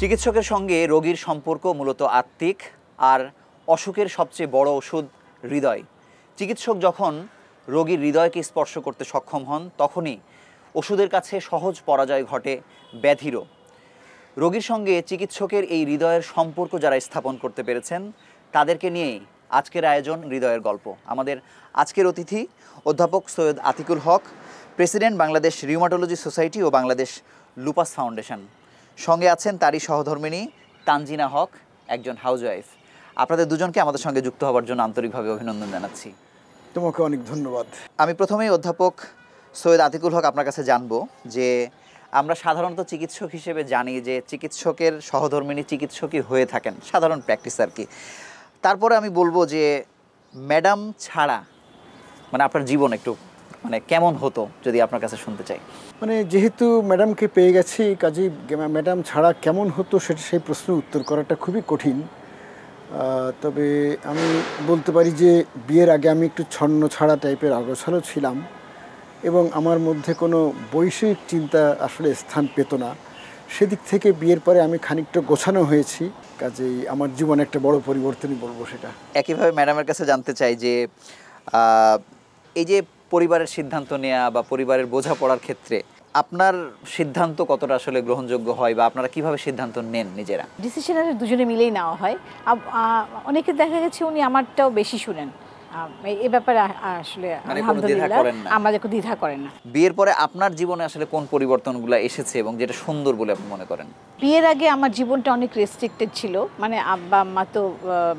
চিকিৎসকের সঙ্গে রোগীর সম্পর্ক মূলত আত্মিক, আর অসুখের সবচেয়ে বড় ওষুধ হৃদয়। চিকিৎসক যখন রোগীর হৃদয়কে স্পর্শ করতে সক্ষম হন, তখনই ওষুধের কাছে সহজ পরাজয় ঘটে ব্যাধিরও। রোগীর সঙ্গে চিকিৎসকের এই হৃদয়ের সম্পর্ক যারা স্থাপন করতে পেরেছেন, তাদেরকে নিয়েই আজকের আয়োজন হৃদয়ের গল্প। আমাদের আজকের অতিথি অধ্যাপক সৈয়দ আতিকুল হক, প্রেসিডেন্ট বাংলাদেশ রিউমাটোলজি সোসাইটি ও বাংলাদেশ লুপাস ফাউন্ডেশন। সঙ্গে আছেন তারই সহধর্মিণী তানজিনা হক, একজন হাউসওয়াইফ। আপনাদের দুজনকে আমাদের সঙ্গে যুক্ত হওয়ার জন্য আন্তরিকভাবে অভিনন্দন জানাচ্ছি। তোমাকে অনেক ধন্যবাদ। আমি প্রথমেই অধ্যাপক সৈয়দ আতিকুল হক আপনার কাছে জানবো যে আমরা সাধারণত চিকিৎসক হিসেবে জানি যে চিকিৎসকের সহধর্মিণী চিকিৎসকই হয়ে থাকেন, সাধারণ প্র্যাকটিস আর কি। তারপরে আমি বলবো যে ম্যাডাম ছাড়া মানে আপনার জীবন একটু মানে কেমন হতো যদি আপনার কাছে শুনতে চাই। মানে যেহেতু ম্যাডামকে পেয়ে গেছি, কাজেই ম্যাডাম ছাড়া কেমন হতো সেটা সেই প্রশ্নের উত্তর করাটা খুবই কঠিন। তবে আমি বলতে পারি যে বিয়ের আগে আমি একটু ছন্ন ছাড়া টাইপের আগোছালো ছিলাম এবং আমার মধ্যে কোনো বৈষয়িক চিন্তা আসলে স্থান পেত না। সেদিক থেকে বিয়ের পরে আমি খানিকটা গোছানো হয়েছি, কাজেই আমার জীবনে একটা বড় পরিবর্তনই বলবো সেটা। একইভাবে ম্যাডামের কাছে জানতে চাই যে এই যে পরিবারের সিদ্ধান্ত নেওয়া বা পরিবারের বোঝাপড়ার ক্ষেত্রে আপনার সিদ্ধান্ত কতটা আসলে গ্রহণযোগ্য হয় বা আপনারা কিভাবে সিদ্ধান্ত নেন নিজেরা? ডিসিশন দুজনে মিলেই নেওয়া হয়। অনেকে দেখা গেছে উনি আমারটাও বেশি শুনেন, এই ব্যাপারে আসলে আলহামদুলিল্লাহ আমাদের কোনো দ্বিধা করেন না। বিয়ের পরে আপনার জীবনে আসলে কোন পরিবর্তনগুলো এসেছে এবং যেটা সুন্দর বলে আপনি মনে করেন? বিয়ের আগে আমার জীবনটা অনেক রেস্ট্রিক্টেড ছিল, মানে আব্বা আম্মা তো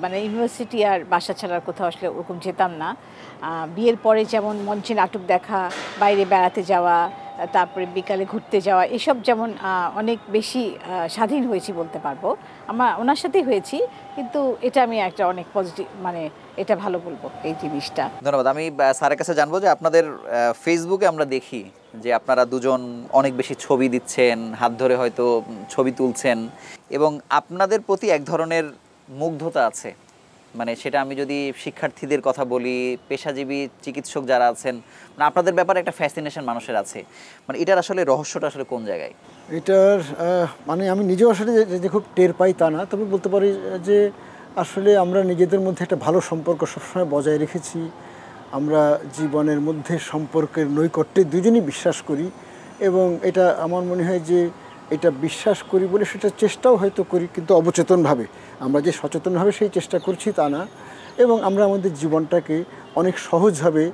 মানে ইউনিভার্সিটি আর বাসা ছাড়ার কোথাও আসলে ওরকম যেতাম না। বিয়ের পরে যেমন মঞ্চে নাটক দেখা, বাইরে বেড়াতে যাওয়া, তারপরে বিকালে ঘুরতে যাওয়া, এসব যেমন অনেক বেশি স্বাধীন হয়েছি বলতে পারবো। ওনার সাথেই হয়েছি, কিন্তু এটা আমি একটা অনেক পজিটিভ, মানে এটা ভালো বলবো এই জিনিসটা। ধন্যবাদ। আমি স্যারের কাছে জানবো যে আপনাদের ফেসবুকে আমরা দেখি যে আপনারা দুজন অনেক বেশি ছবি দিচ্ছেন, হাত ধরে হয়তো ছবি তুলছেন এবং আপনাদের প্রতি এক ধরনের মুগ্ধতা আছে। মানে সেটা আমি যদি শিক্ষার্থীদের কথা বলি, পেশাজীবী চিকিৎসক যারা আছেন, মানে আপনাদের ব্যাপারে একটা ফ্যাসিনেশন মানুষের আছে। মানে এটার আসলে রহস্যটা আসলে কোন জায়গায়? এটার মানে আমি নিজেও আসলে যে খুব টের পাই তা না, তবে বলতে পারি যে আসলে আমরা নিজেদের মধ্যে একটা ভালো সম্পর্ক সবসময় বজায় রেখেছি। আমরা জীবনের মধ্যে সম্পর্কের নৈকট্যে দুজনই বিশ্বাস করি এবং এটা আমার মনে হয় যে এটা বিশ্বাস করি বলে সেটা চেষ্টাও হয়তো করি, কিন্তু অবচেতনভাবে। আমরা যে সচেতনভাবে সেই চেষ্টা করছি তা না, এবং আমরা আমাদের জীবনটাকে অনেক সহজভাবে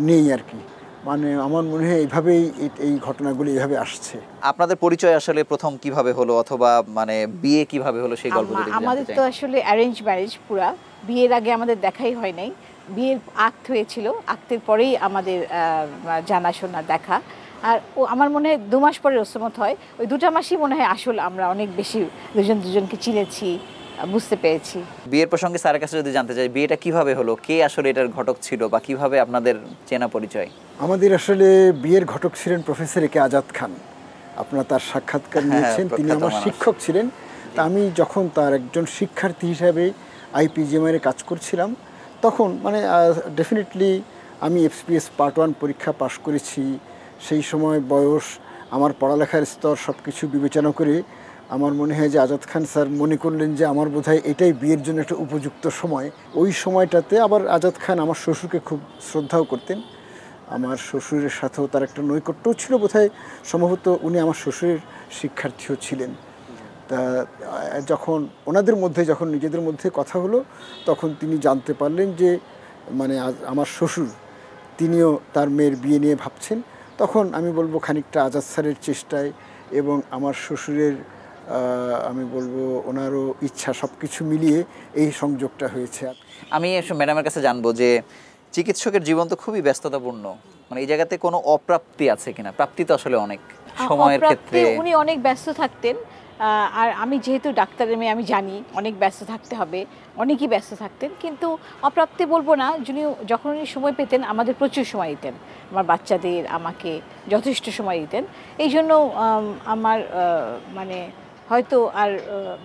নেই আর কি। মানে আমার মনে হয় এইভাবেই এই ঘটনাগুলো এইভাবে আসছে। আপনাদের পরিচয় আসলে প্রথম কিভাবে হলো অথবা মানে বিয়ে কিভাবে হলো সেই গল্প যদি আমাদের তো আসলে অ্যারেঞ্জ ম্যারেজ পুরা। বিয়ের আগে আমাদের দেখাই হয় নাই, বিয়ের আক্ত হয়েছিল, আক্তের পরেই আমাদের জানাশোনা দেখা। আর ও আমার মনে হয় 2 মাস পরে রসমত হয়, ওই 2টা মাসই মনে হয় আসলে আমরা অনেক বেশি দুজনকে চিনেছি, বুঝতে পেরেছি। বিয়ের প্রসঙ্গে স্যারের কাছে যদি জানতে চাই, বিয়েটা কিভাবে হলো, কে আসলে এটার ঘটক ছিল বা কিভাবে আপনাদের চেনা পরিচয়? আমাদের আসলে বিয়ের ঘটক ছিলেন প্রফেসর একে আজাদ খান। আপনারা তার সাক্ষাৎকার নিয়েছেন, তিনি আমার শিক্ষক ছিলেন। তা আমি যখন তার একজন শিক্ষার্থী হিসাবে আইপিজিএমআইয়ে কাজ করছিলাম, তখন মানে ডেফিনেটলি আমি এফপিএস পার্ট 1 পরীক্ষা পাশ করেছি। সেই সময় বয়স, আমার পড়ালেখার স্তর সব কিছু বিবেচনা করে আমার মনে হয় যে আজাদ খান স্যার মনে করলেন যে আমার বোধহয় এটাই বিয়ের জন্য একটা উপযুক্ত সময়। ওই সময়টাতে আবার আজাদ খান আমার শ্বশুরকে খুব শ্রদ্ধাও করতেন। আমার শ্বশুরের সাথেও তার একটা নৈকট্যও ছিল বোধহয়, সম্ভবত উনি আমার শ্বশুরের শিক্ষার্থীও ছিলেন। তা যখন ওনাদের মধ্যে যখন নিজেদের মধ্যে কথা হলো, তখন তিনি জানতে পারলেন যে মানে আমার শ্বশুর তিনিও তার মেয়ের বিয়ে নিয়ে ভাবছেন। তখন আমি বলবো খানিকটা আজাদ স্যারের চেষ্টায় এবং আমার শ্বশুরের আমি বলবো ওনারও ইচ্ছা, সব কিছু মিলিয়ে এই সংযোগটা হয়েছে। আমি ম্যাডামের কাছে জানবো যে চিকিৎসকের জীবন তো খুবই ব্যস্ততাপূর্ণ, মানে এই জায়গাতে কোনো অপ্রাপ্তি আছে কিনা? প্রাপ্তি তো আসলে অনেক সময়ের ক্ষেত্রে উনি অনেক ব্যস্ত থাকতেন। আর আমি যেহেতু ডাক্তারের মেয়ে, আমি জানি অনেক ব্যস্ত থাকতে হবে, অনেকই ব্যস্ত থাকতেন, কিন্তু অপ্রাপ্তি বলবো না। যখন উনি সময় পেতেন আমাদের প্রচুর সময় দিতেন, আমার বাচ্চাদের, আমাকে যথেষ্ট সময় দিতেন। এই জন্য আমার মানে হয়তো আর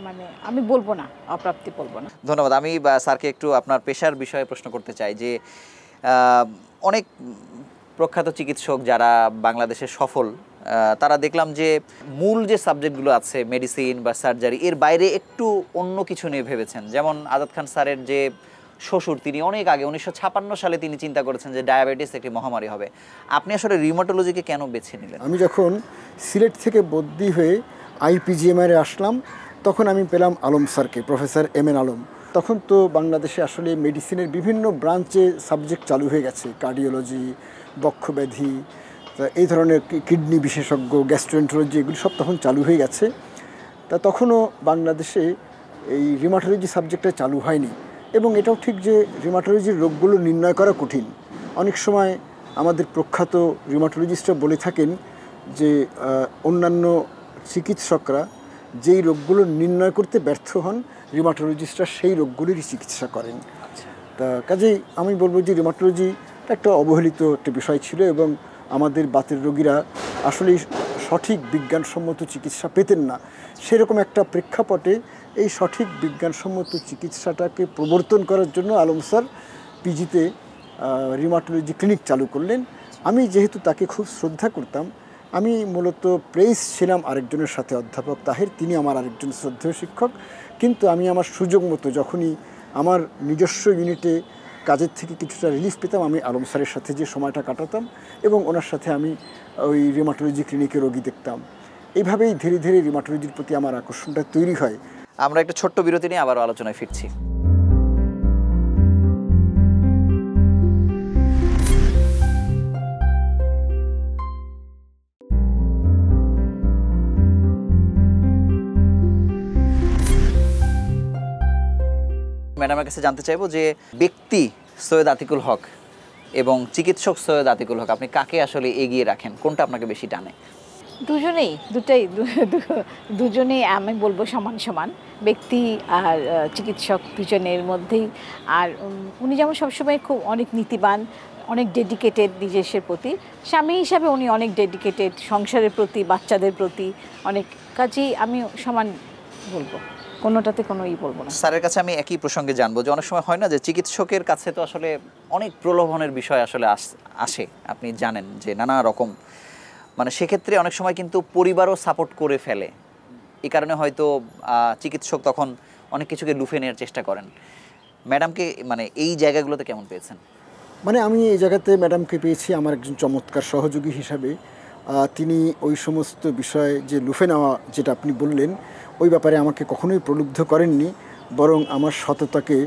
মানে আমি বলবো না, অপ্রাপ্তি বলবো না। ধন্যবাদ। আমি স্যারকে একটু আপনার পেশার বিষয়ে প্রশ্ন করতে চাই যে অনেক প্রখ্যাত চিকিৎসক যারা বাংলাদেশে সফল তারা দেখলাম যে মূল যে সাবজেক্টগুলো আছে মেডিসিন বা সার্জারি এর বাইরে একটু অন্য কিছু নিয়ে ভেবেছেন। যেমন আজাদ খান স্যারের যে শ্বশুর, তিনি অনেক আগে 1956 সালে তিনি চিন্তা করেছেন যে ডায়াবেটিস একটি মহামারী হবে। আপনি আসলে রিউমাটোলজিকে কেন বেছে নিলেন? আমি যখন সিলেট থেকে বদলি হয়ে আইপিজিএমআরে আসলাম, তখন আমি পেলাম আলম স্যারকে, প্রফেসর এম এন আলম। তখন তো বাংলাদেশে আসলে মেডিসিনের বিভিন্ন ব্রাঞ্চে সাবজেক্ট চালু হয়ে গেছে, কার্ডিওলজি, বক্ষব্যাধি, এই ধরনের কিডনি বিশেষজ্ঞ, গ্যাস্ট্রোএন্টারোলজি, এগুলি সব তখন চালু হয়ে গেছে। তা তখনও বাংলাদেশে এই রিউমাটোলজি সাবজেক্টটা চালু হয়নি। এবং এটাও ঠিক যে রিউমাটোলজির রোগগুলো নির্ণয় করা কঠিন। অনেক সময় আমাদের প্রখ্যাত রিউমাটোলজিস্টরা বলে থাকেন যে অন্যান্য চিকিৎসকরা যেই রোগগুলো নির্ণয় করতে ব্যর্থ হন, রিউমাটোলজিস্টরা সেই রোগগুলিরই চিকিৎসা করেন। তা কাজেই আমি বলবো যে রিউমাটোলজি একটা অবহেলিত একটা বিষয় ছিল এবং আমাদের বাতের রোগীরা আসলে সঠিক বিজ্ঞানসম্মত চিকিৎসা পেতেন না। সেরকম একটা প্রেক্ষাপটে এই সঠিক বিজ্ঞানসম্মত চিকিৎসাটাকে প্রবর্তন করার জন্য আলম স্যার পিজিতে রিউমাটোলজি ক্লিনিক চালু করলেন। আমি যেহেতু তাকে খুব শ্রদ্ধা করতাম, আমি মূলত প্রেস ছিলাম আরেকজনের সাথে, অধ্যাপক তাহের, তিনি আমার আরেকজন শ্রদ্ধেয় শিক্ষক। কিন্তু আমি আমার সুযোগ মতো যখনই আমার নিজস্ব ইউনিটে কাজের থেকে কিছুটা রিলিফ পেতাম, আমি আলম স্যারের সাথে যে সময়টা কাটাতাম এবং ওনার সাথে আমি ওই রিউমাটোলজি ক্লিনিকে রোগী দেখতাম। এইভাবেই ধীরে ধীরে রিউমাটোলজির প্রতি আমার আকর্ষণটা তৈরি হয়। আমরা একটা ছোট্ট বিরতি নিয়ে আবারও আলোচনায় ফিরছি। ম্যাডামের কাছে জানতে চাইবো যে ব্যক্তি সৈয়দ আতিকুল হক এবং চিকিৎসক সৈয়দ আতিকুল হক, আপনি কাকে আসলে এগিয়ে রাখেন? কোনটা আপনাকে বেশি টানে? দুজনেই, দুজনেই আমি বলবো সমান সমান। ব্যক্তি আর চিকিৎসক দুজনের মধ্যেই। আর উনি যেমন সবসময় খুব অনেক নীতিবান, অনেক ডেডিকেটেড নিজের প্রতি, স্বামী হিসাবে উনি অনেক ডেডিকেটেড সংসারের প্রতি, বাচ্চাদের প্রতি অনেক। কাজেই আমি সমান বলবো, কোনোটাতে কোনোই বলবো না। স্যারের কাছে আমি একই প্রসঙ্গে জানবো যে অনেক সময় হয় না যে চিকিৎসকের কাছে তো আসলে অনেক প্রলোভনের বিষয় আসলে আসে, আপনি জানেন যে নানা রকম, মানে সেক্ষেত্রে অনেক সময় কিন্তু পরিবারও সাপোর্ট করে ফেলে। এই কারণে হয়তো চিকিৎসক তখন অনেক কিছুকে লুফে নেওয়ার চেষ্টা করেন। ম্যাডামকে মানে এই জায়গাগুলোতে কেমন পেয়েছেন? মানে আমি এই জায়গাতে ম্যাডামকে পেয়েছি আমার একজন চমৎকার সহযোগী হিসাবে। তিনি ওই সমস্ত বিষয়ে যে লুফে নেওয়া যেটা আপনি বললেন, ওই ব্যাপারে আমাকে কখনোই প্রলুব্ধ করেননি, বরং আমার সততাকে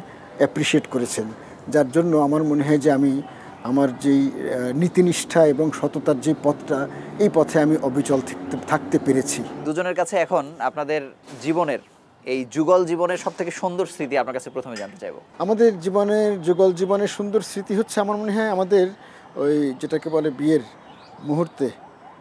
অ্যাপ্রিসিয়েট করেছেন। যার জন্য আমার মনে হয় যে আমি আমার যেই নীতিনিষ্ঠা এবং সততার যে পথটা, এই পথে আমি অবিচল থাকতে পেরেছি। দুজনের কাছে এখন আপনাদের জীবনের এই যুগল জীবনের সবথেকে সুন্দর স্মৃতি আপনার কাছে প্রথমে জানতে চাইবো। আমাদের জীবনের যুগল জীবনের সুন্দর স্মৃতি হচ্ছে আমার মনে হয় আমাদের ওই যেটাকে বলে বিয়ের মুহূর্তে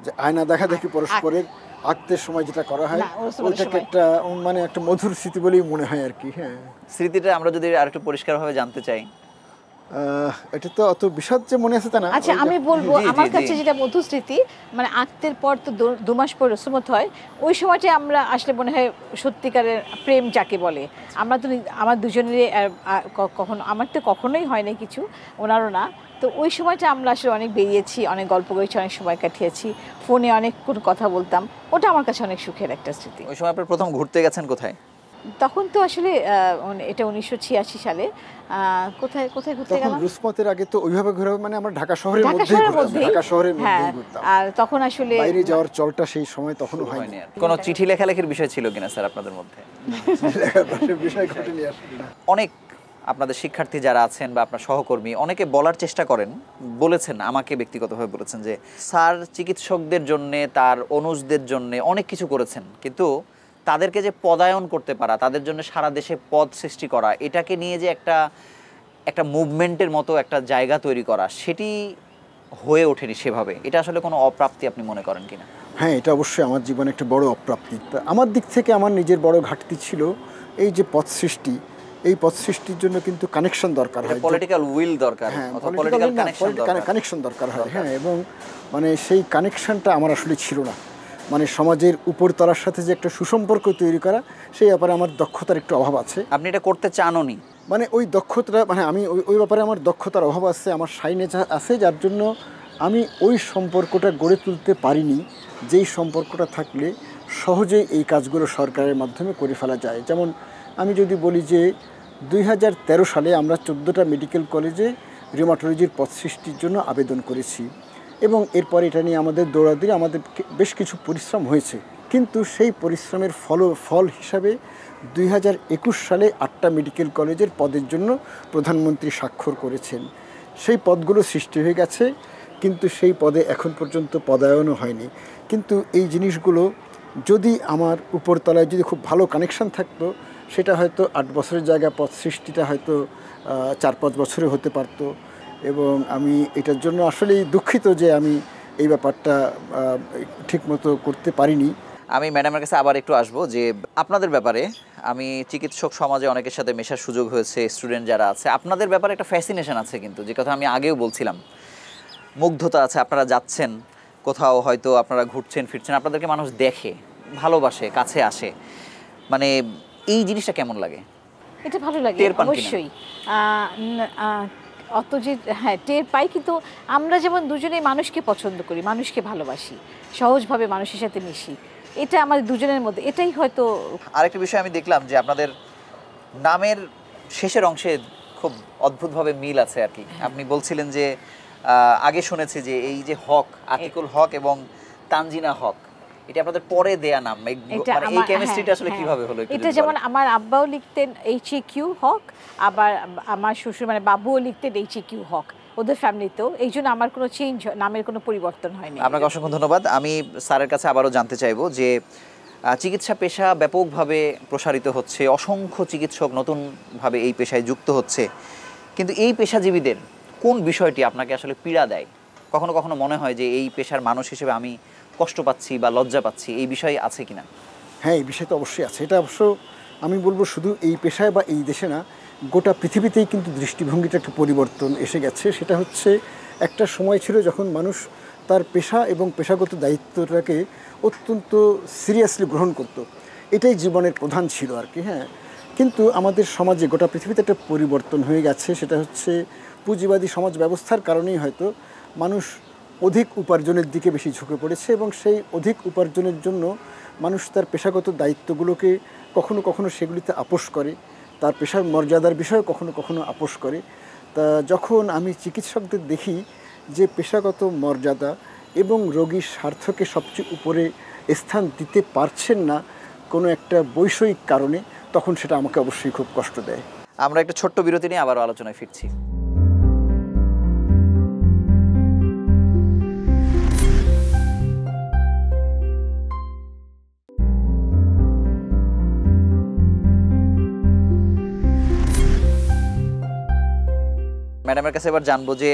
যে আয়না দেখা দেখি পরস্পরের আঁকতে সময় যেটা করা হয়, ওইটাকে একটা মানে একটা মধুর স্মৃতি বলেই মনে হয় আর কি। হ্যাঁ, স্মৃতিটা আমরা যদি আরেকটু পরিষ্কারভাবে জানতে চাই। এটা তো অত বিশদ যে মনে আছে তা না। আচ্ছা, আমি বলবো আমার কাছে যেটা মধুর স্মৃতি, মানে আঁকতের পর তো 2 মাস পর রসমত হয়, ওই সময়টা আমরা আসলে মনে হয় সত্যিকারের প্রেম যাকে বলে। আমরা তো আমার দুজনেরই কখনো, আমার তো কখনোই হয় না কিছু, ওনারও না। তো ওই সময়টা আমরা আসলে অনেক বেরিয়েছি, অনেক গল্প করেছি, অনেক সময় কাটিয়েছি, ফোনে অনেক কথা বলতাম। ওটা আমার কাছে অনেক সুখের একটা স্মৃতি। ওই সময় আপনি প্রথম ঘুরতে গেছেন কোথায়? তখন তো আসলে এটা 1986 সালে কোথায় ঘুরতে গেলাম? রুসমতের আগে তো ওইভাবে ঘোরা মানে আমরা ঢাকা শহরের মধ্যেই ঘুরতাম। আর তখন আসলে বাইরে যাওয়ার চলটা সেই সময় তখনও হয়নি। কোনো চিঠি লেখালেখির বিষয় ছিল কিনা স্যার আপনাদের মধ্যে? বিষয় ঘটেনি আসলে। অনেক আপনাদের শিক্ষার্থী যারা আছেন বা আপনার সহকর্মী অনেকে বলার চেষ্টা করেন, বলেছেন, আমাকে ব্যক্তিগতভাবে বলেছেন যে স্যার চিকিৎসকদের জন্য, তার অনুজদের জন্য অনেক কিছু করেছেন, কিন্তু তাদেরকে যে পদায়ন করতে পারা, তাদের জন্য সারা দেশে পদ সৃষ্টি করা, এটাকে নিয়ে যে একটা মুভমেন্টের মতো একটা জায়গা তৈরি করা, সেটি হয়ে ওঠেনি সেভাবে। এটা আসলে কোনো অপ্রাপ্তি আপনি মনে করেন কিনা? হ্যাঁ, এটা অবশ্যই আমার জীবনে একটা বড় অপ্রাপ্তি। আমার দিক থেকে আমার নিজের বড় ঘাটতি ছিল এই যে পদ সৃষ্টি। এই পদ সৃষ্টির জন্য কিন্তু কানেকশন দরকার হয়, পলিটিক্যাল উইল দরকার, অথবা পলিটিক্যাল কানেকশন দরকার হয়। হ্যাঁ, এবং মানে সেই কানেকশনটা আমার আসলে ছিল না। মানে সমাজের উপরতলার সাথে যে একটা সুসম্পর্ক তৈরি করা, সেই ব্যাপারে আমার দক্ষতার একটু অভাব আছে। আপনি এটা করতে চানও নি? মানে ওই দক্ষতাটা, মানে আমি ওই ব্যাপারে আমার দক্ষতার অভাব আছে, আমার সাইনেজ আছে, যার জন্য আমি ওই সম্পর্কটা গড়ে তুলতে পারিনি যেই সম্পর্কটা থাকলে সহজেই এই কাজগুলো সরকারের মাধ্যমে করে ফেলা যায়। যেমন আমি যদি বলি যে 2013 সালে আমরা 14টা মেডিকেল কলেজে রিউমাটোলজির পদ সৃষ্টির জন্য আবেদন করেছি এবং এরপরে এটা নিয়ে আমাদের দৌড়াদৌড়ি, আমাদের বেশ কিছু পরিশ্রম হয়েছে, কিন্তু সেই পরিশ্রমের ফল হিসাবে 2021 সালে 8টা মেডিকেল কলেজের পদের জন্য প্রধানমন্ত্রী স্বাক্ষর করেছেন। সেই পদগুলো সৃষ্টি হয়ে গেছে, কিন্তু সেই পদে এখন পর্যন্ত পদায়নও হয়নি। কিন্তু এই জিনিসগুলো যদি আমার উপরতলায় যদি খুব ভালো কানেকশান থাকতো, সেটা হয়তো 8 বছরের জায়গায় পদ সৃষ্টিটা হয়তো 4-5 বছরে হতে পারতো। এবং আমি এটার জন্য আসলেই দুঃখিত যে আমি এই ব্যাপারটা ঠিকমতো করতে পারিনি। আমি ম্যাডামের কাছে আবার একটু আসবো যে আপনাদের ব্যাপারে, আমি চিকিৎসক সমাজে অনেকের সাথে মেশার সুযোগ হয়েছে, স্টুডেন্ট যারা আছে, আপনাদের ব্যাপারে একটা ফ্যাসিনেশন আছে, কিন্তু যে কথা আমি আগেও বলছিলাম, মুগ্ধতা আছে। আপনারা যাচ্ছেন কোথাও, হয়তো আপনারা ঘুরছেন ফিরছেন, আপনাদেরকে মানুষ দেখে, ভালোবাসে, কাছে আসে, মানে এই জিনিসটা কেমন লাগে? এটা ভালো লাগে অবশ্যই। অত যে হ্যাঁ টের পাই, কিন্তু আমরা যেমন দুজনেই মানুষকে পছন্দ করি, মানুষকে ভালোবাসি, সহজভাবে মানুষের সাথে মিশি, এটা আমাদের দুজনের মধ্যে, এটাই হয়তো। আরেকটা বিষয় আমি দেখলাম যে আপনাদের নামের শেষের অংশে খুব অদ্ভুতভাবে মিল আছে আর কি। আপনি বলছিলেন যে আগে শুনেছি যে এই যে হক, আতিকুল হক এবং তানজিনা হক, এটা আপনাদের পরে দেয়া নাম, মানে এই কেমিস্ট্রিটা আসলে কিভাবে হলো? এটা যেমন আমার আব্বাও লিখতেন HAQ হক, আবার আমার শ্বশুর মানে বাবুও লিখতেন HAQ হক, ওদের ফ্যামিলিতেও, এই জন্য আমার কোনো চেঞ্জ, নামের কোনো পরিবর্তন হয়নি। আপনাকে অসংখ্য ধন্যবাদ। আমি স্যারের কাছে আবারও জানতে চাইবো যে চিকিৎসা পেশা ব্যাপকভাবে প্রসারিত হচ্ছে, অসংখ্য চিকিৎসক নতুনভাবে এই পেশায় যুক্ত হচ্ছে, কিন্তু এই পেশাজীবীদের কোন বিষয়টি আপনাকে আসলে পীড়া দেয়? কখনো কখনো মনে হয় যে এই পেশার মানুষ হিসেবে আমি কষ্ট পাচ্ছি বা লজ্জা পাচ্ছি, এই বিষয় আছে কিনা? হ্যাঁ, এই বিষয় তো অবশ্যই আছে। এটা অবশ্য আমি বলবো শুধু এই পেশায় বা এই দেশে না, গোটা পৃথিবীতেই কিন্তু দৃষ্টিভঙ্গিটা একটা পরিবর্তন এসে গেছে। সেটা হচ্ছে, একটা সময় ছিল যখন মানুষ তার পেশা এবং পেশাগত দায়িত্বটাকে অত্যন্ত সিরিয়াসলি গ্রহণ করত, এটাই জীবনের প্রধান ছিল আর কি। হ্যাঁ, কিন্তু আমাদের সমাজে গোটা পৃথিবীতে একটা পরিবর্তন হয়ে গেছে। সেটা হচ্ছে পুঁজিবাদী সমাজ ব্যবস্থার কারণেই হয়তো মানুষ অধিক উপার্জনের দিকে বেশি ঝুঁকে পড়েছে, এবং সেই অধিক উপার্জনের জন্য মানুষ তার পেশাগত দায়িত্বগুলোকে কখনো কখনো সেগুলিতে আপোস করে, তার পেশার মর্যাদার বিষয়ে কখনো কখনো আপোস করে। তা যখন আমি চিকিৎসকদের দেখি যে পেশাগত মর্যাদা এবং রোগীর স্বার্থকে সবচেয়ে উপরে স্থান দিতে পারছেন না কোনো একটা বৈষয়িক কারণে, তখন সেটা আমাকে অবশ্যই খুব কষ্ট দেয়। আমরা একটা ছোট্ট বিরতি নিয়ে আবারও আলোচনায় ফিরছি। ম্যাডামের কাছে এবার জানবো যে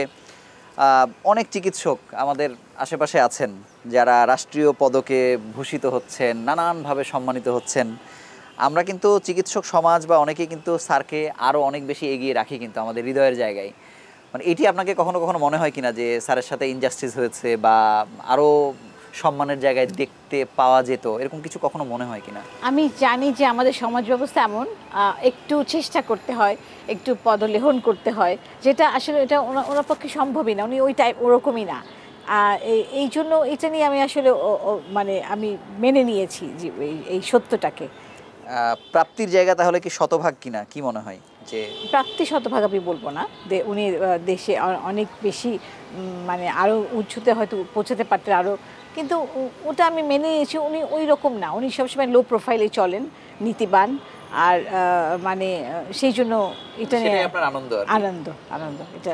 অনেক চিকিৎসক আমাদের আশেপাশে আছেন যারা রাষ্ট্রীয় পদকে ভূষিত হচ্ছেন, নানানভাবে সম্মানিত হচ্ছেন। আমরা কিন্তু চিকিৎসক সমাজ বা অনেকেই কিন্তু স্যারকে আরও অনেক বেশি এগিয়ে রাখি কিন্তু আমাদের হৃদয়ের জায়গায়। মানে এটি আপনাকে কখনো কখনো মনে হয় কিনা যে স্যারের সাথে ইনজাস্টিস হয়েছে বা আরও সম্মানের জায়গায় দেখতে পাওয়া যেত, এরকম কিছু কখনো মনে হয় কিনা? আমি জানি যে আমাদের সমাজ ব্যবস্থা এমন, একটু চেষ্টা করতে হয়, একটু পদলেহন করতে হয়, যেটা আসলে এটা ওনার পক্ষে সম্ভবই না, উনি ওই টাইপ ওরকমই না। এই জন্য এটা নিয়ে আমি আসলে মানে আমি মেনে নিয়েছি যে এই সত্যটাকে। প্রাপ্তির জায়গা তাহলে কি শতভাগ কিনা, কি মনে হয়? যে প্রাপ্তি শতভাগ আমি বলবো না, উনি দেশে অনেক বেশি মানে আরও উঁচুতে হয়তো পৌঁছাতে পারতেন আরও, কিন্তু ওটা আমি মেনে নিয়েছি। উনি ওই রকম না, উনি সবসময় লো প্রোফাইলে চলেন, নীতিবান, আর মানে সেই জন্য এটা নিয়ে আপনার আনন্দ আনন্দ এটা।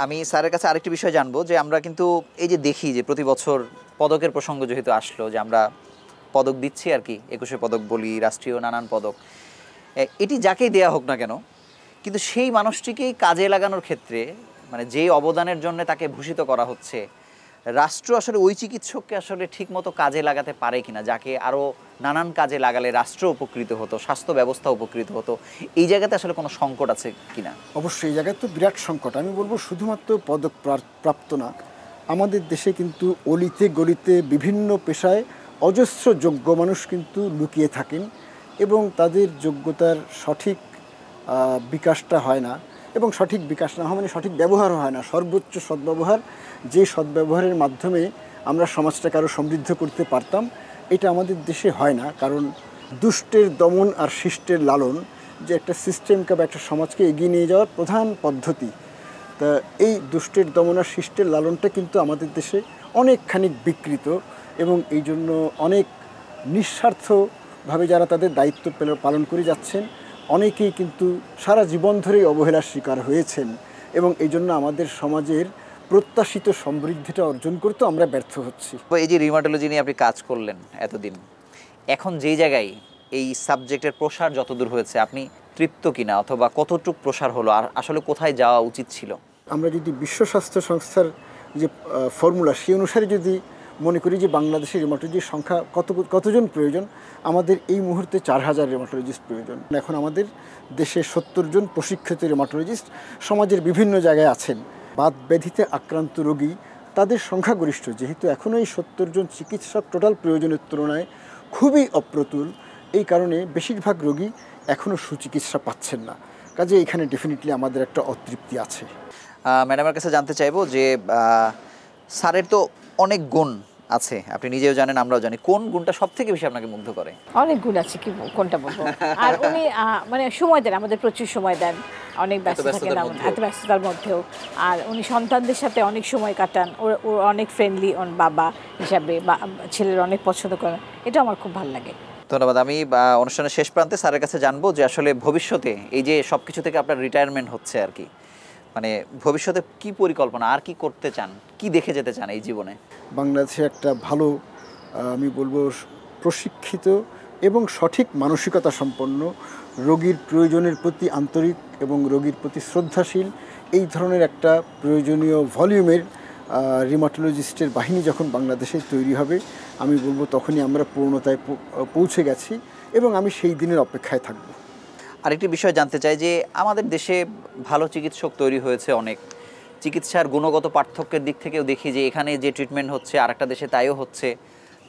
আমি স্যারের কাছে আরেকটি বিষয় জানবো যে আমরা কিন্তু এই যে দেখি যে প্রতি বছর পদকের প্রসঙ্গ যেহেতু আসলো, যে আমরা পদক দিচ্ছি আর কি, 21শে পদক বলি, রাষ্ট্রীয় নানান পদক, এটি যাকেই দেয়া হোক না কেন, কিন্তু সেই মানুষটিকেই কাজে লাগানোর ক্ষেত্রে, মানে যেই অবদানের জন্য তাকে ভূষিত করা হচ্ছে, রাষ্ট্র আসলে ওই চিকিৎসককে আসলে ঠিকমতো কাজে লাগাতে পারে কিনা, যাকে আরও নানান কাজে লাগালে রাষ্ট্র উপকৃত হতো, স্বাস্থ্য ব্যবস্থা উপকৃত হতো, এই জায়গাতে আসলে কোনো সংকট আছে কিনা? অবশ্যই এই জায়গায় তো বিরাট সংকট। আমি বলবো শুধুমাত্র পদক প্রাপ্ত না, আমাদের দেশে কিন্তু অলিতে গলিতে বিভিন্ন পেশায় অজস্র যোগ্য মানুষ কিন্তু লুকিয়ে থাকেন, এবং তাদের যোগ্যতার সঠিক বিকাশটা হয় না। এবং সঠিক বিকাশ না হওয়া মানে সঠিক ব্যবহারও হয় না। সর্বোচ্চ সদ্ব্যবহার, যে সদ্ব্যবহারের মাধ্যমে আমরা সমাজটাকে আরও সমৃদ্ধ করতে পারতাম, এটা আমাদের দেশে হয় না। কারণ দুষ্টের দমন আর শিষ্টের লালন যে একটা সিস্টেমকে বা একটা সমাজকে এগিয়ে নিয়ে যাওয়ার প্রধান পদ্ধতি, তা এই দুষ্টের দমন আর শিষ্টের লালনটা কিন্তু আমাদের দেশে অনেকখানি বিকৃত, এবং এই জন্য অনেক নিঃস্বার্থভাবে যারা তাদের দায়িত্ব পালন করে যাচ্ছেন, অনেকেই কিন্তু সারা জীবন ধরেই অবহেলার শিকার হয়েছেন, এবং এই জন্য আমাদের সমাজের প্রত্যাশিত সমৃদ্ধিটা অর্জন করতেও আমরা ব্যর্থ হচ্ছি। এই যে রিউমাটোলজি নিয়ে আপনি কাজ করলেন এতদিন, এখন যেই জায়গায় এই সাবজেক্টের প্রসার যতদূর হয়েছে, আপনি তৃপ্ত কিনা, অথবা কতটুকু প্রসার হলো, আর আসলে কোথায় যাওয়া উচিত ছিল? আমরা যদি বিশ্ব স্বাস্থ্য সংস্থার যে ফর্মুলা, সেই অনুসারে যদি মনে করি যে বাংলাদেশের রিউমাটোলজির সংখ্যা কতজন প্রয়োজন, আমাদের এই মুহূর্তে 4000 রিউমাটোলজিস্ট প্রয়োজন। এখন আমাদের দেশে 70 জন প্রশিক্ষিত রিউমাটোলজিস্ট সমাজের বিভিন্ন জায়গায় আছেন। বাত ব্যাধিতে আক্রান্ত রোগী তাদের সংখ্যাগরিষ্ঠ, যেহেতু এখনও এই 70 জন চিকিৎসক টোটাল প্রয়োজনের তুলনায় খুবই অপ্রতুল, এই কারণে বেশিরভাগ রোগী এখনও সুচিকিৎসা পাচ্ছেন না। কাজে এখানে ডেফিনেটলি আমাদের একটা অতৃপ্তি আছে। ম্যাডামের কাছে জানতে চাইবো যে স্যারের তো অনেক গুণ আছে, আপনি নিজেও জানেন, আমরাও জানি, কোন গুণটা সব থেকে বেশি আপনাকে মুগ্ধ করে? অনেক গুণ আছে, কি কোনটা বলবো। আর উনি মানে সময় দেন, আমাদের প্রচুর সময় দেন, অনেক ব্যস্ত থাকেন, এত ব্যস্ততার মধ্যেও। আর উনি সন্তানদের সাথে অনেক সময় কাটান, ও অনেক ফ্রেন্ডলি, ওর বাবা হিসাবে, বা ছেলের অনেক পছন্দ করেন, এটা আমার খুব ভালো লাগে। ধন্যবাদ। আমি অনুষ্ঠানের শেষ প্রান্তে স্যারের কাছে জানবো যে আসলে ভবিষ্যতে এই যে সব কিছু থেকে আপনার রিটায়ারমেন্ট হচ্ছে আর কি, মানে ভবিষ্যতে কি পরিকল্পনা, আর কি করতে চান, কি দেখে যেতে চান এই জীবনে? বাংলাদেশে একটা ভালো, আমি বলবো প্রশিক্ষিত এবং সঠিক মানসিকতা সম্পন্ন, রোগীর প্রয়োজনের প্রতি আন্তরিক এবং রোগীর প্রতি শ্রদ্ধাশীল, এই ধরনের একটা প্রয়োজনীয় ভলিউমের রিউমাটোলজিস্টের বাহিনী যখন বাংলাদেশে তৈরি হবে, আমি বলবো তখনই আমরা পূর্ণতায় পৌঁছে গেছি, এবং আমি সেই দিনের অপেক্ষায় থাকব। আরেকটি বিষয় জানতে চাই যে আমাদের দেশে ভালো চিকিৎসক তৈরি হয়েছে অনেক, চিকিৎসার গুণগত পার্থক্যের দিক থেকেও দেখি যে এখানে যে ট্রিটমেন্ট হচ্ছে আরেকটা দেশে তাইও হচ্ছে,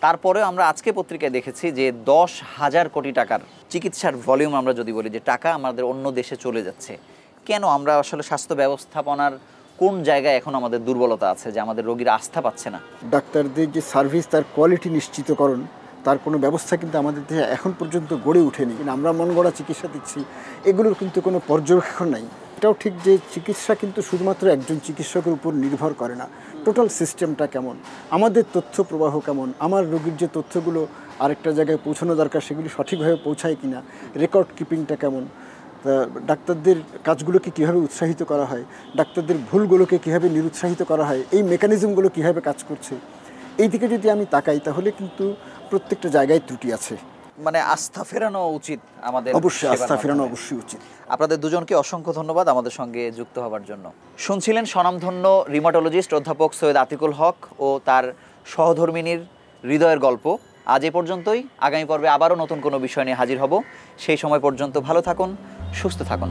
তারপরেও আমরা আজকে পত্রিকায় দেখেছি যে 10,000 কোটি টাকার চিকিৎসার ভলিউম, আমরা যদি বলি যে টাকা আমাদের অন্য দেশে চলে যাচ্ছে। কেন আমরা আসলে স্বাস্থ্য ব্যবস্থাপনার কোন জায়গায় এখন আমাদের দুর্বলতা আছে যে আমাদের রোগীরা আস্থা পাচ্ছে না? ডাক্তারদের যে সার্ভিস, তার কোয়ালিটি নিশ্চিতকরণ, তার কোনো ব্যবস্থা কিন্তু আমাদের দেশে এখন পর্যন্ত গড়ে ওঠেনি। কিন্তু আমরা মন গড়া চিকিৎসা দিচ্ছি, এগুলোর কিন্তু কোনো পর্যবেক্ষণ নাই। এটাও ঠিক যে চিকিৎসা কিন্তু শুধুমাত্র একজন চিকিৎসকের উপর নির্ভর করে না, টোটাল সিস্টেমটা কেমন, আমাদের তথ্য প্রবাহ কেমন, আমার রোগীর যে তথ্যগুলো আরেকটা জায়গায় পৌঁছানো দরকার সেগুলি সঠিকভাবে পৌঁছায় কিনা, রেকর্ড কিপিংটা কেমন, ডাক্তারদের কাজগুলোকে কীভাবে উৎসাহিত করা হয়, ডাক্তারদের ভুলগুলোকে কীভাবে নিরুৎসাহিত করা হয়, এই মেকানিজমগুলো কীভাবে কাজ করছে, এই দিকে যদি আমি তাকাই তাহলে কিন্তু প্রত্যেকটা জায়গায় ত্রুটি আছে। মানে আস্থা ফেরানো উচিত আমাদের, অবশ্যই আস্থা ফেরানো অবশ্যই উচিত। আপনাদের দুজনকে অসংখ্য ধন্যবাদ আমাদের সঙ্গে যুক্ত হওয়ার জন্য। শুনছিলেন স্বনামধন্য রিউমাটোলজিস্ট অধ্যাপক সৈয়দ আতিকুল হক ও তার সহধর্মিনীর হৃদয়ের গল্প। আজ এ পর্যন্তই। আগামী পর্বে আবারও নতুন কোনো বিষয় নিয়ে হাজির হব। সেই সময় পর্যন্ত ভালো থাকুন, সুস্থ থাকুন।